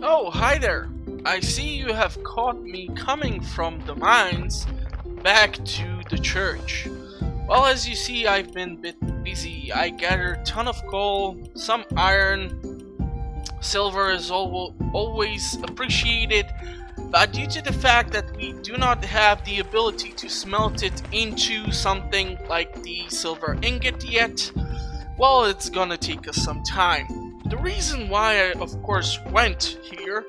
Oh, hi there. I see you have caught me coming from the mines back to the church. Well, as you see, I've been a bit busy. I gathered a ton of coal, some iron, silver is always appreciated, but due to the fact that we do not have the ability to smelt it into something like the silver ingot yet, well, it's gonna take us some time. The reason why I, of course, went here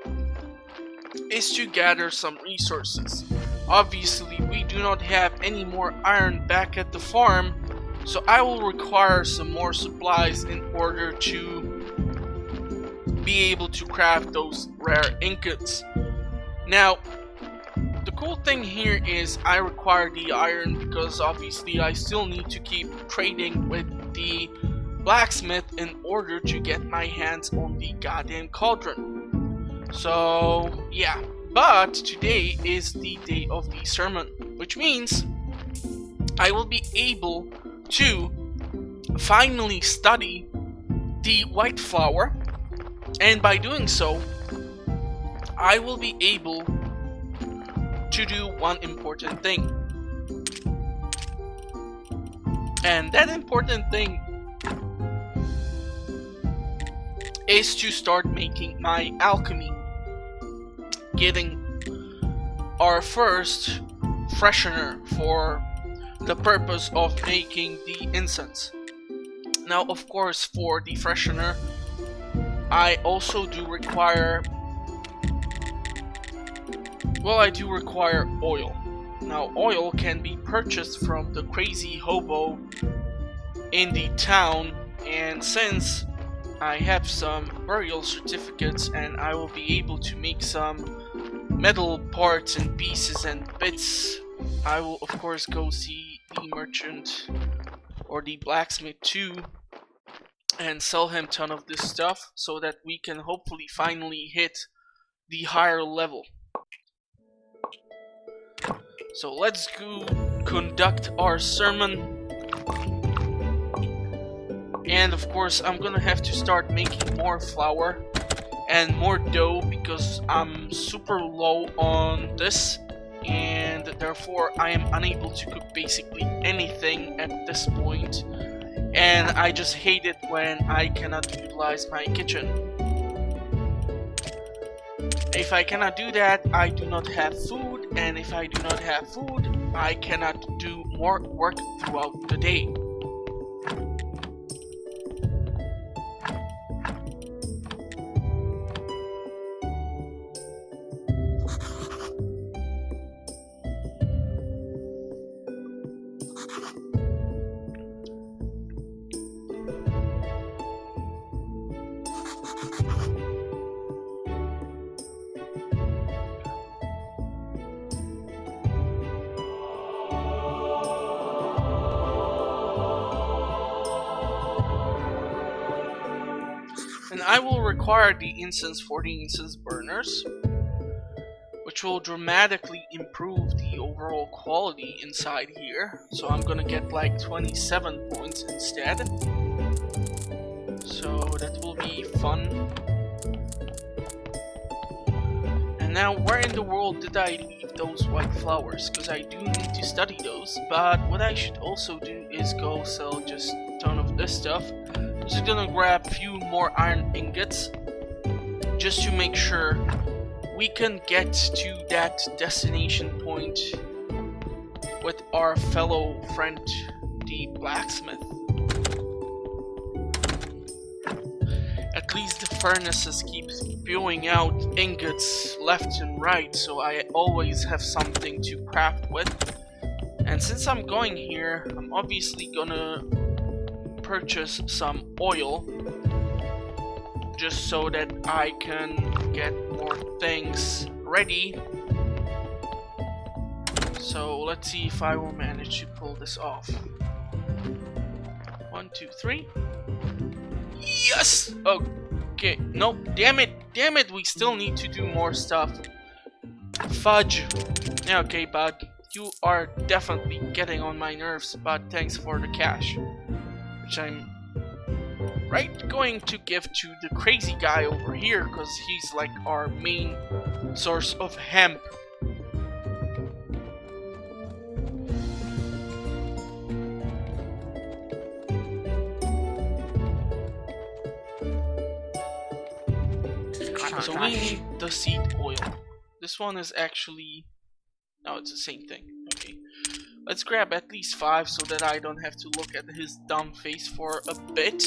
is to gather some resources. Obviously, we do not have any more iron back at the farm, so I will require some more supplies in order to be able to craft those rare ingots. Now, the cool thing here is I require the iron because obviously I still need to keep trading with the blacksmith in order to get my hands on the goddamn cauldron. So yeah, but today is the day of the sermon, which means I will be able to finally study the white flower, and by doing so I will be able to do one important thing. And that important thing is to start making my alchemy, getting our first freshener for the purpose of making the incense. Now, of course, for the freshener, I also do require, well, I do require oil. Now, oil can be purchased from the crazy hobo in the town, and since I have some burial certificates and I will be able to make some metal parts and pieces and bits, I will of course go see the merchant or the blacksmith too and sell him a ton of this stuff so that we can hopefully finally hit the higher level. So let's go conduct our sermon. And of course I'm gonna have to start making more flour and more dough because I'm super low on this, and therefore I am unable to cook basically anything at this point, and I just hate it when I cannot utilize my kitchen. If I cannot do that, I do not have food, and if I do not have food, I cannot do more work throughout the day. And I will require the incense for the incense burners, which will dramatically improve the overall quality inside here. So I'm gonna get like 27 points instead. So that will be fun. And now, where in the world did I leave those white flowers? Because I do need to study those, but what I should also do is go sell just a ton of this stuff. I'm just gonna grab a few more iron ingots just to make sure we can get to that destination point with our fellow friend, the blacksmith. At least the furnaces keep spewing out ingots left and right, so I always have something to craft with. And since I'm going here, I'm obviously gonna purchase some oil just so that I can get more things ready. So let's see if I will manage to pull this off. 1, 2, 3. Yes! Okay, nope, damn it, we still need to do more stuff. Fudge. Okay, bud, you are definitely getting on my nerves, but thanks for the cash. Which I'm right going to give to the crazy guy over here, because he's like our main source of hemp. So we need the seed oil. This one is actually... no, it's the same thing. Okay. Let's grab at least 5 so that I don't have to look at his dumb face for a bit.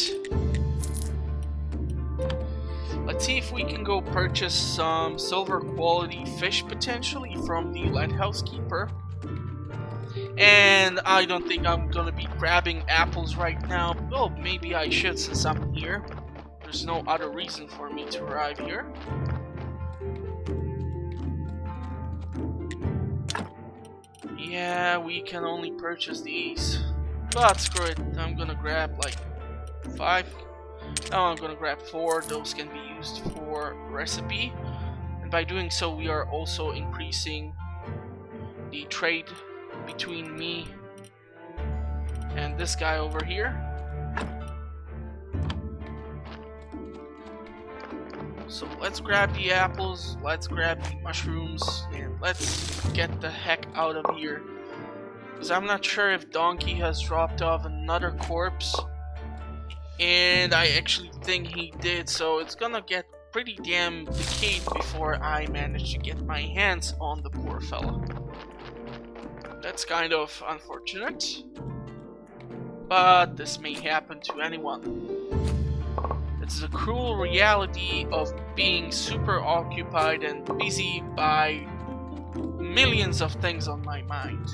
Let's see if we can go purchase some silver quality fish potentially from the lighthouse keeper. And I don't think I'm gonna be grabbing apples right now. Well, maybe I should since I'm here. There's no other reason for me to arrive here. Yeah, we can only purchase these. But screw it, I'm gonna grab like 5. No, I'm gonna grab 4. Those can be used for recipe. And by doing so, we are also increasing the trade between me and this guy over here. So let's grab the apples, let's grab the mushrooms, and let's get the heck out of here. Because I'm not sure if Donkey has dropped off another corpse. And I actually think he did, so it's gonna get pretty damn decayed before I manage to get my hands on the poor fella. That's kind of unfortunate. But this may happen to anyone. It's the cruel reality of being super occupied and busy by millions of things on my mind.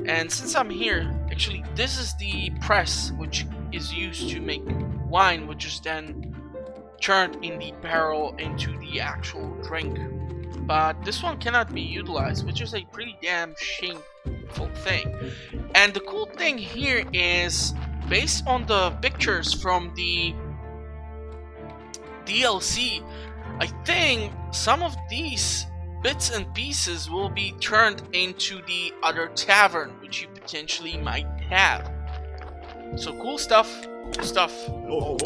And since I'm here, actually this is the press which is used to make wine, which is then turned in the barrel into the actual drink. But this one cannot be utilized, which is a pretty damn shameful thing. And the cool thing here is, based on the pictures from the DLC, I think some of these bits and pieces will be turned into the other tavern, which you potentially might have. So cool stuff, cool stuff. Oh.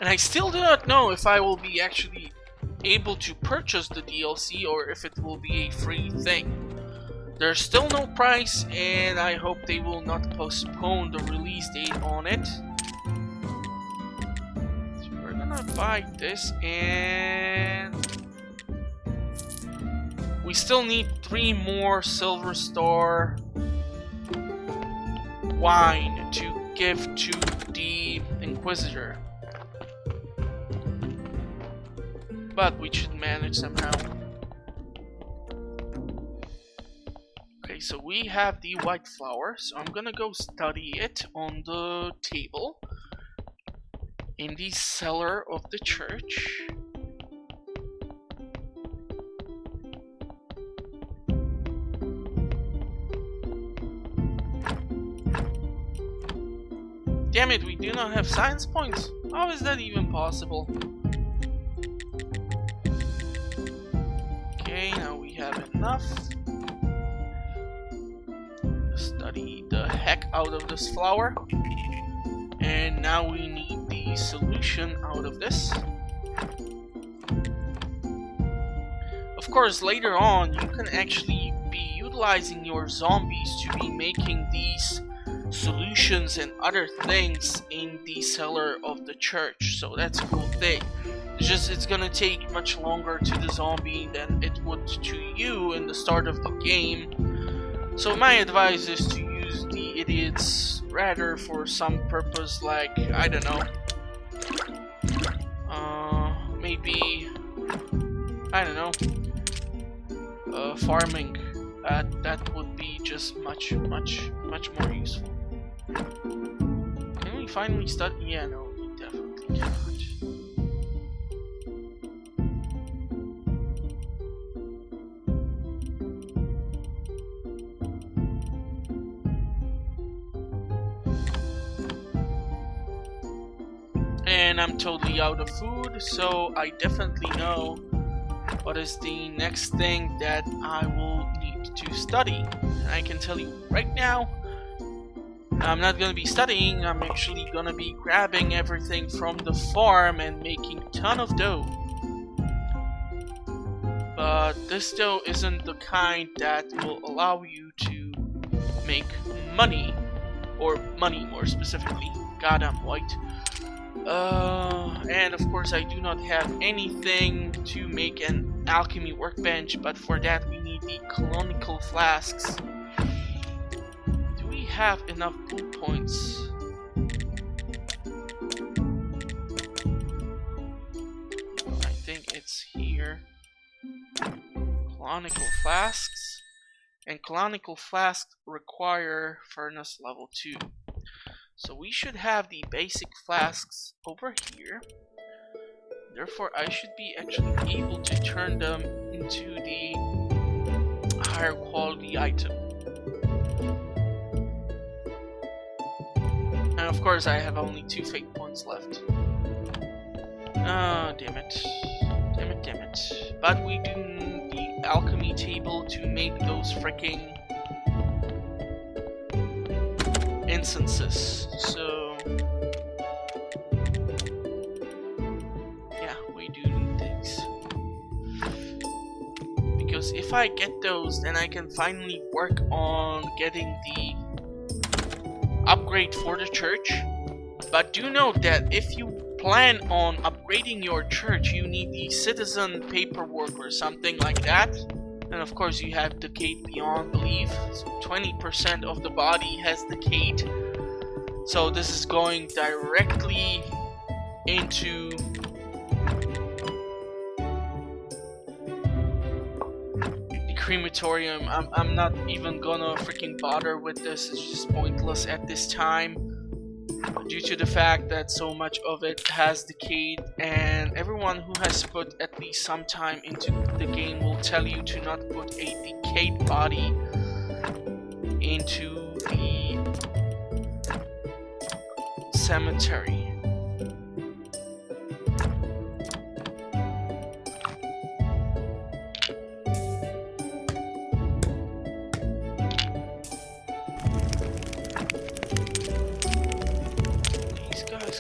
And I still do not know if I will be actually able to purchase the DLC or if it will be a free thing. There's still no price, and I hope they will not postpone the release date on it. So we're gonna buy this, and we still need 3 more Silver Star wine to give to the Inquisitor. But we should manage somehow. Okay, so we have the white flower, so I'm gonna go study it on the table in the cellar of the church. Damn it, we do not have science points. How is that even possible? Okay, now we have enough. Study the heck out of this flower. And now we need the solution out of this. Of course, later on, you can actually be utilizing your zombies to be making these solutions and other things in the cellar of the church. So that's a cool thing. It's just it's gonna take much longer to the zombie than it would to you in the start of the game. So my advice is to use the idiots rather for some purpose, like, I don't know, maybe, I don't know, farming. That would be just much more useful. Can we finally start? Yeah, no, we definitely cannot. And I'm totally out of food, so I definitely know what is the next thing that I will need to study. And I can tell you right now, I'm not gonna be studying, I'm actually gonna be grabbing everything from the farm and making a ton of dough. But this dough isn't the kind that will allow you to make money, or money more specifically. God, I'm white. And of course I do not have anything to make an alchemy workbench, but for that we need the canonical flasks. Do we have enough blue points? I think it's here. Canonical flasks. And canonical flasks require furnace level 2. So we should have the basic flasks over here. Therefore, I should be actually able to turn them into the higher quality item. And of course, I have only 2 fate points left. Oh, damn it. Damn it, damn it. But we do need the alchemy table to make those freaking instances. So yeah, we do need these. Because if I get those, then I can finally work on getting the upgrade for the church. But do note that if you plan on upgrading your church, you need the citizen paperwork or something like that. And of course you have Decade Beyond Belief. So 20% of the body has Decade. So this is going directly into the crematorium. I'm not even gonna freaking bother with this. It's just pointless at this time, due to the fact that so much of it has Decade, and everyone who has put at least some time into the game will tell you to not put a Decayed body into the cemetery.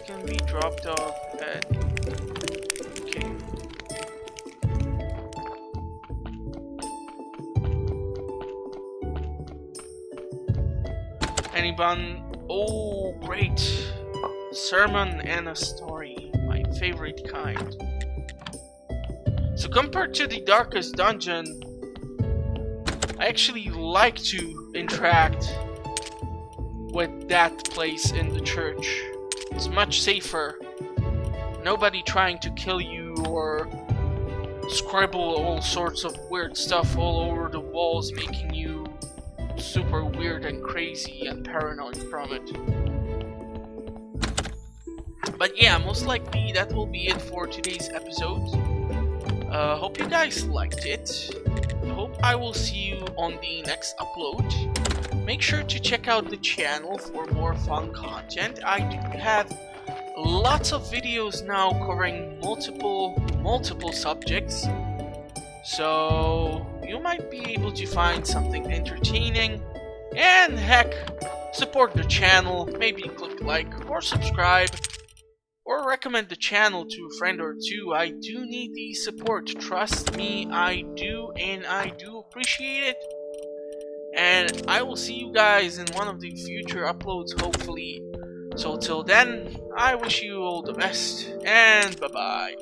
Can be dropped off at... Okay. Anyone? Oh, great! Sermon and a story. My favorite kind. So compared to the Darkest Dungeon, I actually like to interact with that place in the church. It's much safer. Nobody trying to kill you or scribble all sorts of weird stuff all over the walls, making you super weird and crazy and paranoid from it. But yeah, most likely that will be it for today's episode. Hope you guys liked it. Hope I will see you on the next upload. Make sure to check out the channel for more fun content. I do have lots of videos now covering multiple subjects, so you might be able to find something entertaining. And heck, support the channel, maybe click like or subscribe, or recommend the channel to a friend or two. I do need the support, trust me, I do, and I do appreciate it. And I will see you guys in one of the future uploads, hopefully. So till then, I wish you all the best, and bye-bye.